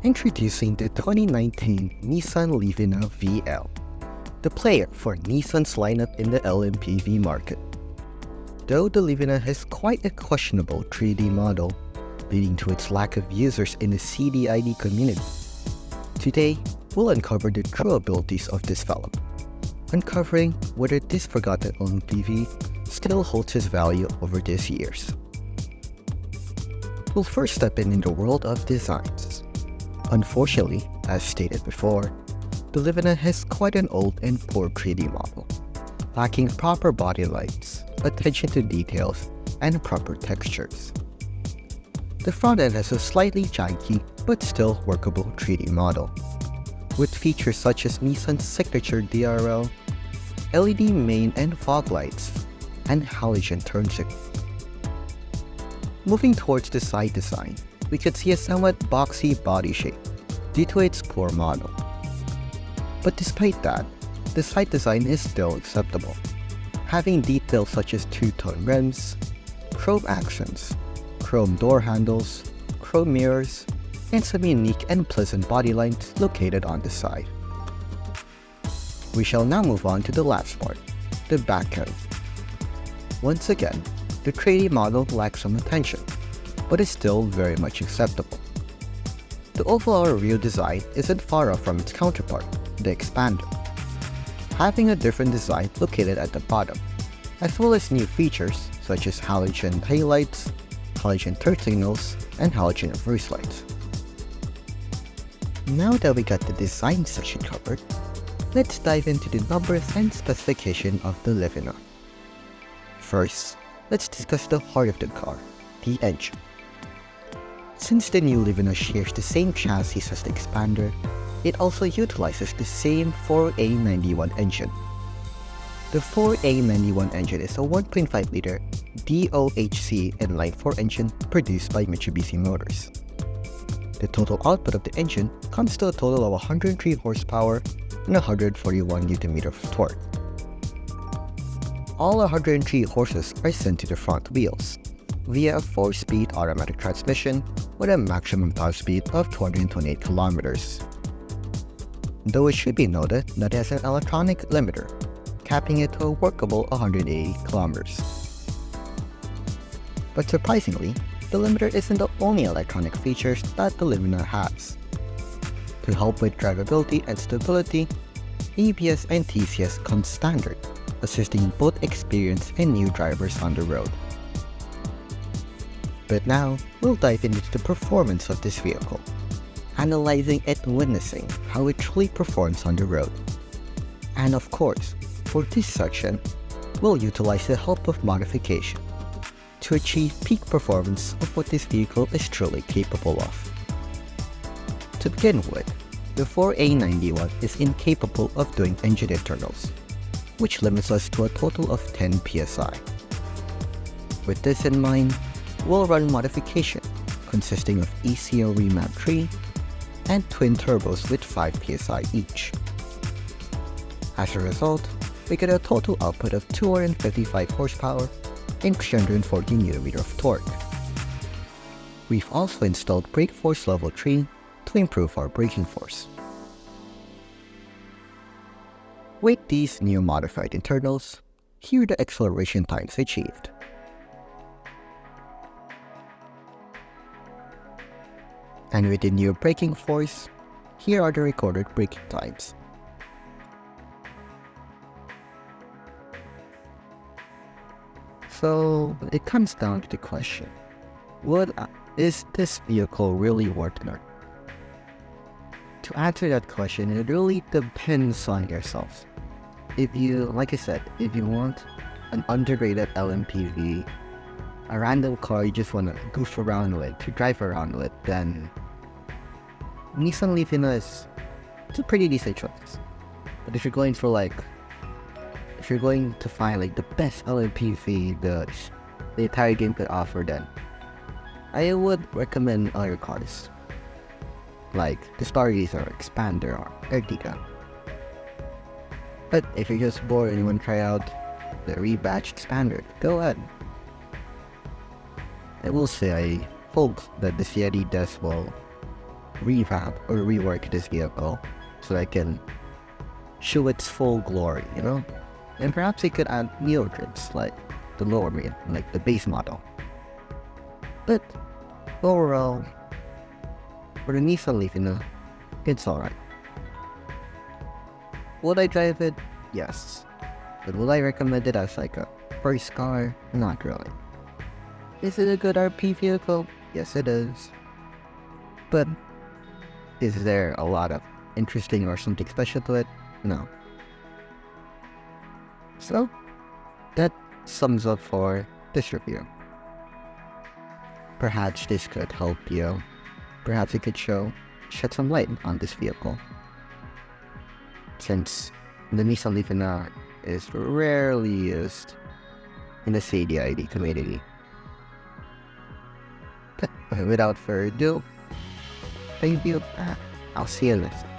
Introducing the 2019 Nissan Livina VL, the player for Nissan's lineup in the LMPV market. Though the Livina has quite a questionable 3D model, leading to its lack of users in the CDID community, today we'll uncover the true abilities of this fellow, uncovering whether this forgotten LMPV still holds its value over these years. We'll first step in the world of designs. Unfortunately, as stated before, the Livina has quite an old and poor 3D model, lacking proper body lights, attention to details, and proper textures. The front end has a slightly janky but still workable 3D model, with features such as Nissan's signature DRL, LED main and fog lights, and halogen turn signal. Moving towards the side design, we could see a somewhat boxy body shape due to its poor model. But despite that, the side design is still acceptable, having details such as two-tone rims, chrome accents, chrome door handles, chrome mirrors, and some unique and pleasant body lines located on the side. We shall now move on to the last part, the back end. Once again, the 3D model lacks some attention, but is still very much acceptable. The overall rear design isn't far off from its counterpart, the expander, having a different design located at the bottom, as well as new features such as halogen taillights, halogen turn signals, and halogen reverse lights. Now that we got the design section covered, let's dive into the numbers and specification of the Livina. First, let's discuss the heart of the car, the engine. Since the new Livina shares the same chassis as the expander, it also utilizes the same 4A91 engine. The 4A91 engine is a 1.5-liter DOHC inline-4 engine produced by Mitsubishi Motors. The total output of the engine comes to a total of 103 horsepower and 141 Nm of torque. All 103 horses are sent to the front wheels via a 4-speed automatic transmission with a maximum top speed of 228 km. Though it should be noted that it has an electronic limiter, capping it to a workable 180 km. But surprisingly, the limiter isn't the only electronic features that the Livina has. To help with drivability and stability, ABS and TCS come standard, assisting both experienced and new drivers on the road. But now, we'll dive into the performance of this vehicle, analyzing and witnessing how it truly performs on the road. And of course, for this section, we'll utilize the help of modification to achieve peak performance of what this vehicle is truly capable of. To begin with, the 4A91 is incapable of doing engine internals, which limits us to a total of 10 psi. With this in mind, we'll run modification consisting of ECO Remap 3 and twin turbos with 5 psi each. As a result, we get a total output of 255 horsepower and 340 Nm of torque. We've also installed brake force level 3 to improve our braking force. With these new modified internals, here are the acceleration times achieved. And with the new braking force, here are the recorded braking times. So it comes down to the question, is this vehicle really worth it? To answer that question, it really depends on yourself. If you, like I said, if you want an underrated LMPV, a random car you just want to goof around with, to drive around with, then Nissan Livina is a pretty decent choice. But if you're going for if you're going to find the best LMPV the entire game could offer, then I would recommend other cars, like the Stargazer or Expander or Ertiga. But if you're just bored and you want to try out the rebadged Expander, go ahead. I will say I hope that the CDID desk will revamp or rework this vehicle so I can show its full glory, you know? And perhaps I could add newer trims like the lower mid, like the base model. But overall, for the Nissan Livina, it's alright. Would I drive it? Yes. But would I recommend it as like a first car? Not really. Is it a good RP vehicle? Yes, it is. But is there a lot of interesting or something special to it? No. So, that sums up for this review. Perhaps this could help you. Perhaps it could shed some light on this vehicle. Since the Nissan Livina is rarely used in the CDID community. But without further ado, thank you. I'll see you next time.